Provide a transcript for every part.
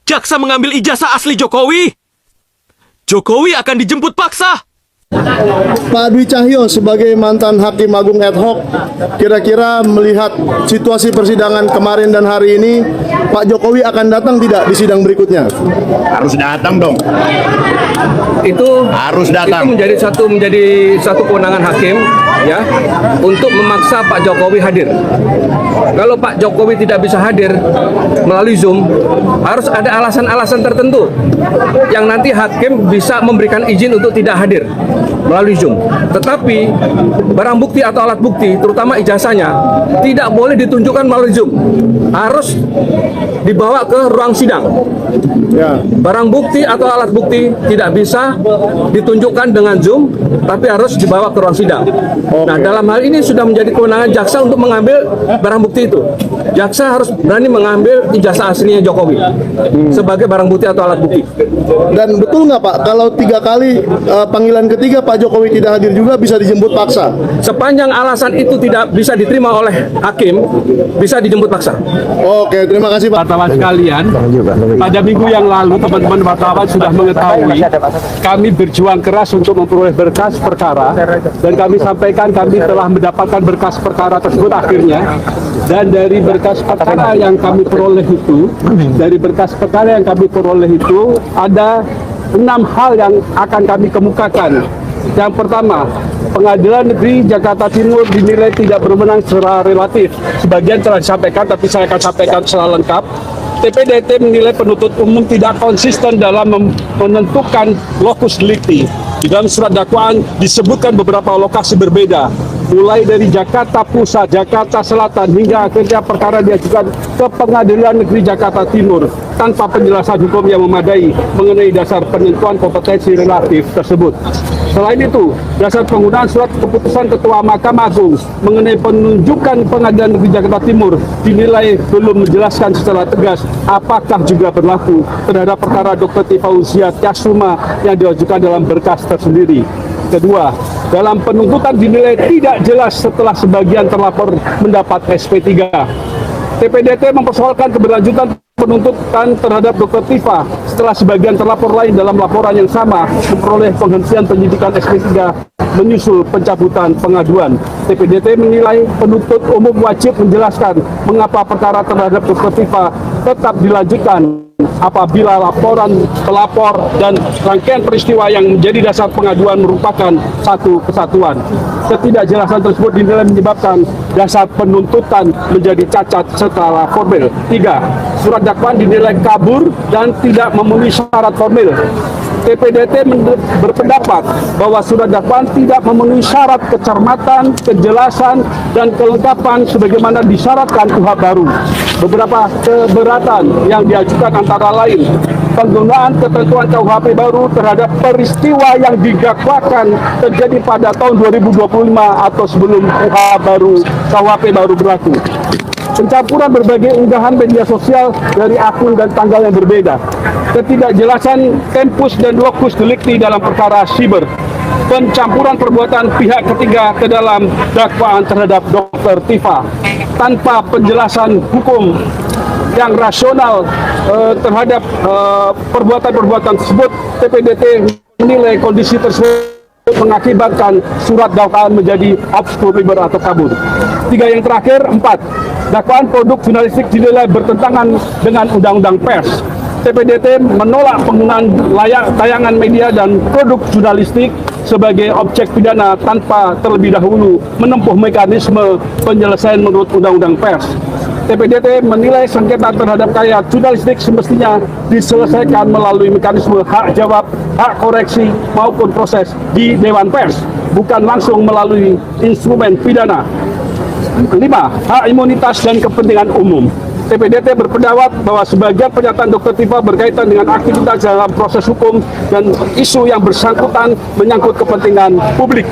jaksa mengambil ijazah asli Jokowi. Jokowi akan dijemput paksa. Pak Dwi Cahyo sebagai mantan Hakim Agung ad hoc, kira-kira melihat situasi persidangan kemarin dan hari ini, Pak Jokowi akan datang tidak di sidang berikutnya? Harus datang dong. Itu Harus datang. Itu menjadi satu kewenangan hakim ya untuk memaksa Pak Jokowi hadir. Kalau Pak Jokowi tidak bisa hadir melalui Zoom, harus ada alasan-alasan tertentu yang nanti hakim bisa memberikan izin untuk tidak hadir melalui Zoom. Tetapi barang bukti atau alat bukti, terutama ijazahnya, tidak boleh ditunjukkan melalui Zoom. Harus dibawa ke ruang sidang. Ya. Barang bukti atau alat bukti tidak bisa ditunjukkan dengan Zoom, tapi harus dibawa ke ruang sidang. Nah, dalam hal ini sudah menjadi kewenangan jaksa untuk mengambil barang bukti itu. Jaksa harus berani mengambil ijazah aslinya Jokowi sebagai barang bukti atau alat bukti. Dan betul nggak Pak, kalau 3 kali panggilan ketiga Pak Jokowi tidak hadir juga bisa dijemput paksa? Sepanjang alasan itu tidak bisa diterima oleh hakim, bisa dijemput paksa. Oke, terima kasih Pak. Wartawan sekalian, pada minggu yang lalu teman-teman wartawan sudah mengetahui kami berjuang keras untuk memperoleh berkas perkara, dan kami sampaikan kami telah mendapatkan berkas perkara tersebut akhirnya. Dan dari berkas perkara yang kami peroleh itu, ada 6 hal yang akan kami kemukakan. Yang pertama, Pengadilan Negeri Jakarta Timur dinilai tidak berwenang secara relatif. Sebagian telah disampaikan, tapi saya akan sampaikan secara lengkap. TPDT menilai penuntut umum tidak konsisten dalam menentukan lokus delikti. Di dalam surat dakwaan disebutkan beberapa lokasi berbeda, mulai dari Jakarta Pusat, Jakarta Selatan, hingga akhirnya perkara diajukan ke Pengadilan Negeri Jakarta Timur tanpa penjelasan hukum yang memadai mengenai dasar penentuan kompetensi relatif tersebut. Selain itu, dasar penggunaan surat keputusan Ketua Mahkamah Agung mengenai penunjukan Pengadilan Negeri Jakarta Timur dinilai belum menjelaskan secara tegas apakah juga berlaku terhadap perkara Dr. Tifauziah Tyasuma yang diajukan dalam berkas tersendiri. Kedua, dalam penuntutan dinilai tidak jelas setelah sebagian terlapor mendapat SP3. TPDT mempersoalkan keberlanjutan penuntutan terhadap Dr. Tifa setelah sebagian terlapor lain dalam laporan yang sama memperoleh penghentian penyidikan SP3 menyusul pencabutan pengaduan. TPDT menilai penuntut umum wajib menjelaskan mengapa perkara terhadap Dr. Tifa tetap dilanjutkan apabila laporan pelapor dan rangkaian peristiwa yang menjadi dasar pengaduan merupakan satu kesatuan. Ketidakjelasan tersebut dinilai menyebabkan dasar penuntutan menjadi cacat secara formil. 3. Surat dakwaan dinilai kabur dan tidak memenuhi syarat formil. TPDT berpendapat bahwa surat dakwaan tidak memenuhi syarat kecermatan, kejelasan, dan kelengkapan sebagaimana disyaratkan KUHP baru. Beberapa keberatan yang diajukan antara lain penggunaan ketentuan KUHP baru terhadap peristiwa yang didakwakan terjadi pada tahun 2025 atau sebelum KUHP baru berlaku. Pencampuran berbagai unggahan media sosial dari akun dan tanggal yang berbeda. Ketidakjelasan tempus dan lokus delikti dalam perkara siber. Pencampuran perbuatan pihak ketiga ke dalam dakwaan terhadap Dr. Tifa tanpa penjelasan hukum yang rasional terhadap perbuatan-perbuatan tersebut. TPDT menilai kondisi tersebut mengakibatkan surat dakwaan menjadi obscur liber atau kabur. 3 yang terakhir, 4. Dakwaan produk jurnalistik dinilai bertentangan dengan Undang-Undang Pers. TPDT menolak penggunaan tayangan media dan produk jurnalistik sebagai objek pidana tanpa terlebih dahulu menempuh mekanisme penyelesaian menurut Undang-Undang Pers. TPDT menilai sengketa terhadap karya jurnalistik semestinya diselesaikan melalui mekanisme hak jawab, hak koreksi maupun proses di Dewan Pers, bukan langsung melalui instrumen pidana. 5. Hak imunitas dan kepentingan umum. TPDT berpendapat bahwa sebagian pernyataan Dr. Tifa berkaitan dengan aktivitas dalam proses hukum dan isu yang bersangkutan menyangkut kepentingan publik.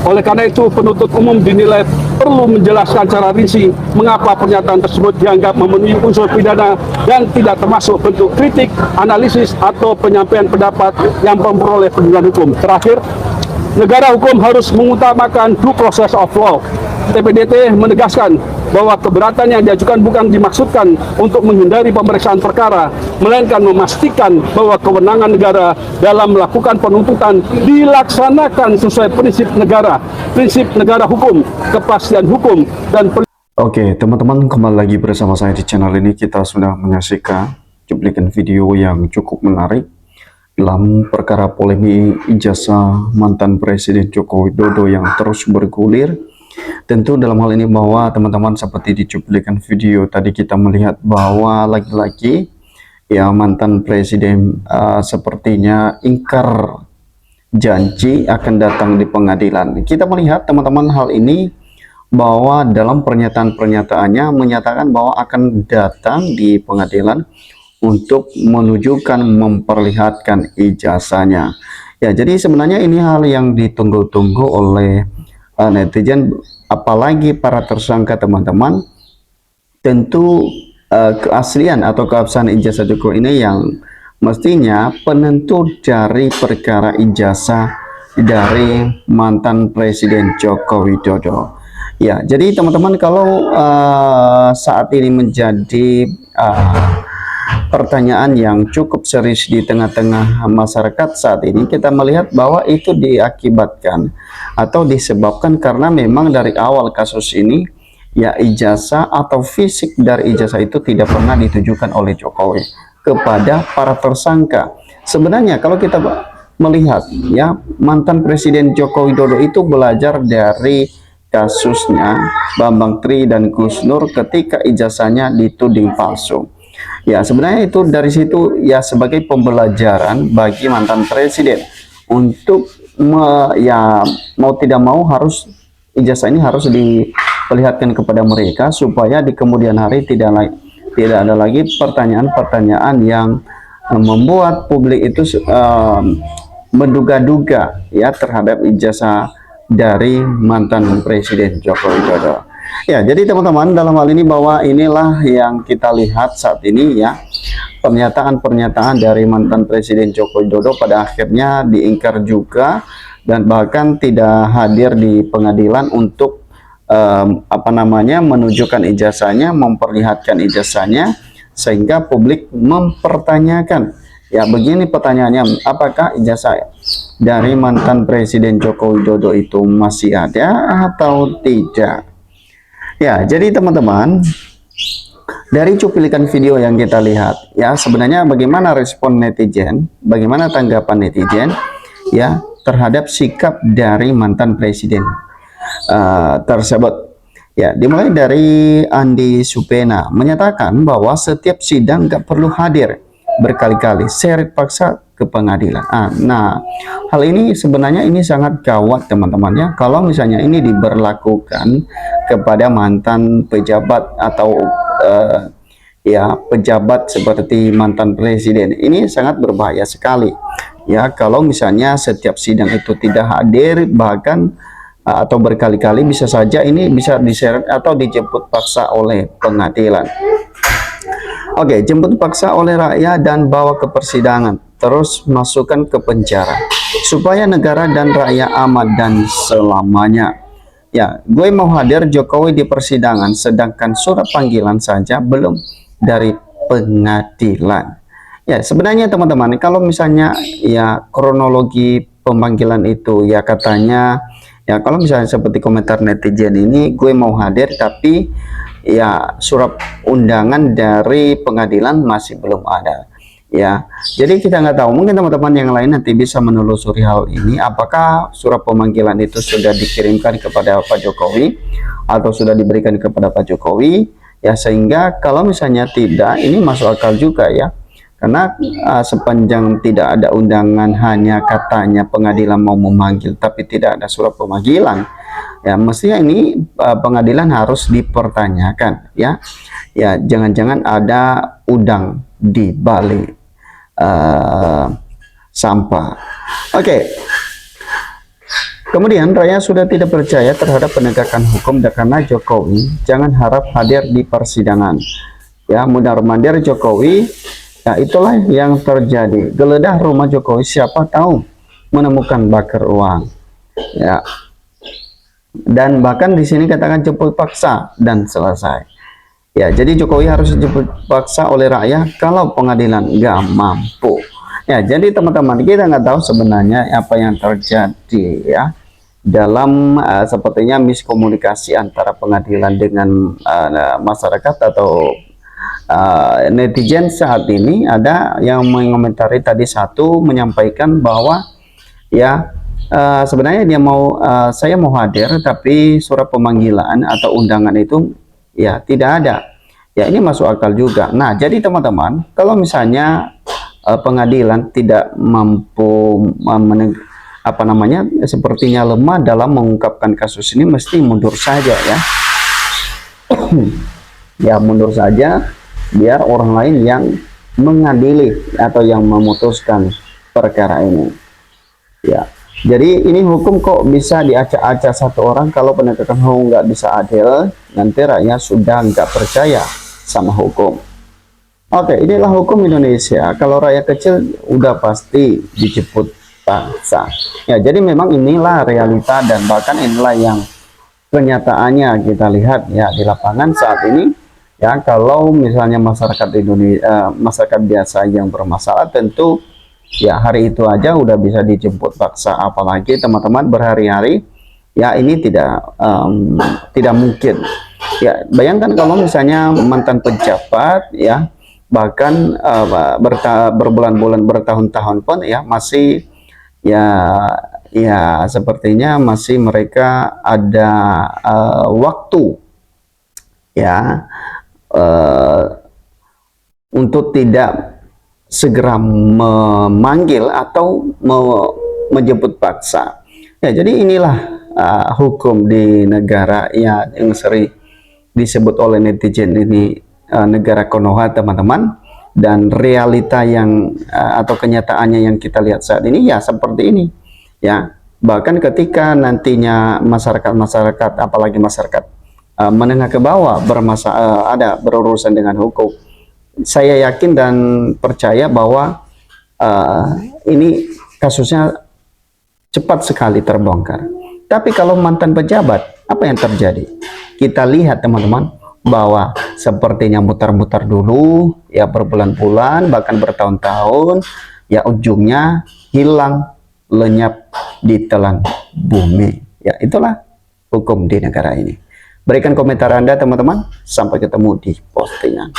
Oleh karena itu, penuntut umum dinilai perlu menjelaskan secara rinci mengapa pernyataan tersebut dianggap memenuhi unsur pidana dan tidak termasuk bentuk kritik, analisis, atau penyampaian pendapat yang memperoleh perlindungan hukum. Terakhir, negara hukum harus mengutamakan due process of law. TPDT menegaskan bahwa keberatan yang diajukan bukan dimaksudkan untuk menghindari pemeriksaan perkara, melainkan memastikan bahwa kewenangan negara dalam melakukan penuntutan dilaksanakan sesuai prinsip negara hukum, kepastian hukum, dan Oke, teman-teman, kembali lagi bersama saya di channel ini. Kita sudah menyaksikan cuplikan video yang cukup menarik dalam perkara polemik ijazah mantan Presiden Joko Widodo yang terus bergulir. Tentu dalam hal ini bahwa teman-teman seperti di cuplikan video tadi kita melihat bahwa lagi-lagi ya mantan Presiden sepertinya ingkar janji akan datang di pengadilan. Kita melihat teman-teman hal ini bahwa dalam pernyataan-pernyataannya menyatakan bahwa akan datang di pengadilan untuk menunjukkan, memperlihatkan ijazahnya. Ya, jadi sebenarnya ini hal yang ditunggu-tunggu oleh netizen, apalagi para tersangka teman-teman. Tentu keaslian atau keabsahan ijazah Joko ini yang mestinya penentu dari perkara ijazah dari mantan Presiden Joko Widodo. Ya, jadi teman-teman, kalau saat ini menjadi pertanyaan yang cukup serius di tengah-tengah masyarakat saat ini, kita melihat bahwa itu diakibatkan atau disebabkan karena memang dari awal kasus ini ya ijazah atau fisik dari ijazah itu tidak pernah ditujukan oleh Jokowi kepada para tersangka. Sebenarnya kalau kita melihat ya mantan Presiden Joko Widodo itu belajar dari kasusnya Bambang Tri dan Gus Nur ketika ijazahnya dituding palsu. Ya, sebenarnya itu dari situ ya sebagai pembelajaran bagi mantan presiden untuk ya mau tidak mau harus ijazah ini harus diperlihatkan kepada mereka supaya di kemudian hari tidak ada lagi pertanyaan-pertanyaan yang membuat publik itu menduga-duga ya terhadap ijazah dari mantan Presiden Joko Widodo. Ya, jadi teman-teman, dalam hal ini bahwa inilah yang kita lihat saat ini ya, pernyataan-pernyataan dari mantan Presiden Joko Widodo pada akhirnya diingkar juga dan bahkan tidak hadir di pengadilan untuk menunjukkan ijazahnya, memperlihatkan ijazahnya, sehingga publik mempertanyakan. Ya, begini pertanyaannya, apakah ijazah dari mantan Presiden Joko Widodo itu masih ada atau tidak? Ya, jadi teman-teman, dari cuplikan video yang kita lihat, ya sebenarnya bagaimana respon netizen, bagaimana tanggapan netizen, ya terhadap sikap dari mantan presiden tersebut. Ya, dimulai dari Andi Supena menyatakan bahwa setiap sidang nggak perlu hadir berkali-kali, seret paksa ke pengadilan. Nah, hal ini sebenarnya ini sangat gawat teman-teman ya. Kalau misalnya ini diberlakukan kepada mantan pejabat atau ya pejabat seperti mantan presiden, ini sangat berbahaya sekali. Ya, kalau misalnya setiap sidang itu tidak hadir bahkan atau berkali-kali, bisa saja ini bisa diseret atau dijemput paksa oleh pengadilan. Oke, jemput paksa oleh rakyat dan bawa ke persidangan, terus masukkan ke penjara supaya negara dan rakyat aman dan selamanya. Ya, gue mau hadir Jokowi di persidangan, sedangkan surat panggilan saja belum dari pengadilan. Ya, sebenarnya teman-teman, kalau misalnya ya kronologi pemanggilan itu ya katanya ya kalau misalnya seperti komentar netizen ini, gue mau hadir tapi ya surat undangan dari pengadilan masih belum ada. Ya, jadi kita nggak tahu, mungkin teman-teman yang lain nanti bisa menelusuri hal ini, apakah surat pemanggilan itu sudah dikirimkan kepada Pak Jokowi atau sudah diberikan kepada Pak Jokowi, ya sehingga kalau misalnya tidak, ini masuk akal juga ya, karena sepanjang tidak ada undangan, hanya katanya pengadilan mau memanggil tapi tidak ada surat pemanggilan, ya mestinya ini pengadilan harus dipertanyakan ya. Ya, jangan-jangan ada udang di balik sampah. Oke. Kemudian rakyat sudah tidak percaya terhadap penegakan hukum karena Jokowi jangan harap hadir di persidangan. Ya, mundar-mandir Jokowi, ya itulah yang terjadi. Geledah rumah Jokowi, siapa tahu menemukan bakar uang. Ya. dan bahkan di sini katakan jemput paksa dan selesai. Ya, jadi Jokowi harus dijemput paksa oleh rakyat kalau pengadilan nggak mampu. Ya, jadi teman-teman, kita nggak tahu sebenarnya apa yang terjadi ya dalam sepertinya miskomunikasi antara pengadilan dengan masyarakat atau netizen saat ini. Ada yang mengomentari tadi, satu menyampaikan bahwa ya sebenarnya dia mau saya mau hadir tapi surat pemanggilan atau undangan itu ya tidak ada. Ya, ini masuk akal juga. Nah, jadi teman-teman, kalau misalnya pengadilan tidak mampu sepertinya lemah dalam mengungkapkan kasus ini, mesti mundur saja ya. Ya, mundur saja biar orang lain yang mengadili atau yang memutuskan perkara ini. Ya, jadi ini hukum kok bisa diacak-acak satu orang. Kalau penegakan hukum nggak bisa adil, nanti rakyat sudah nggak percaya sama hukum. Oke, inilah hukum Indonesia. Kalau rakyat kecil udah pasti dijemput paksa. Ya, jadi memang inilah realita dan bahkan inilah yang kenyataannya kita lihat ya di lapangan saat ini. Ya, kalau misalnya masyarakat Indonesia, masyarakat biasa yang bermasalah, tentu ya hari itu aja udah bisa dijemput paksa, apalagi teman-teman berhari-hari. Ya, ini tidak mungkin. Ya, bayangkan kalau misalnya mantan pejabat ya bahkan berbulan-bulan, bertahun-tahun pun ya masih ya sepertinya masih mereka ada waktu ya untuk tidak segera memanggil atau menjemput paksa. Ya, jadi inilah hukum di negara ya yang sering disebut oleh netizen ini negara Konoha, teman-teman. Dan realita yang atau kenyataannya yang kita lihat saat ini ya seperti ini ya. Bahkan ketika nantinya masyarakat apalagi masyarakat menengah ke bawah ada berurusan dengan hukum, saya yakin dan percaya bahwa ini kasusnya cepat sekali terbongkar. Tapi kalau mantan pejabat, apa yang terjadi? Kita lihat teman-teman bahwa sepertinya mutar-mutar dulu ya berbulan-bulan bahkan bertahun-tahun, ya ujungnya hilang lenyap di telan bumi. Ya, itulah hukum di negara ini. Berikan komentar Anda teman-teman. Sampai ketemu di postingan.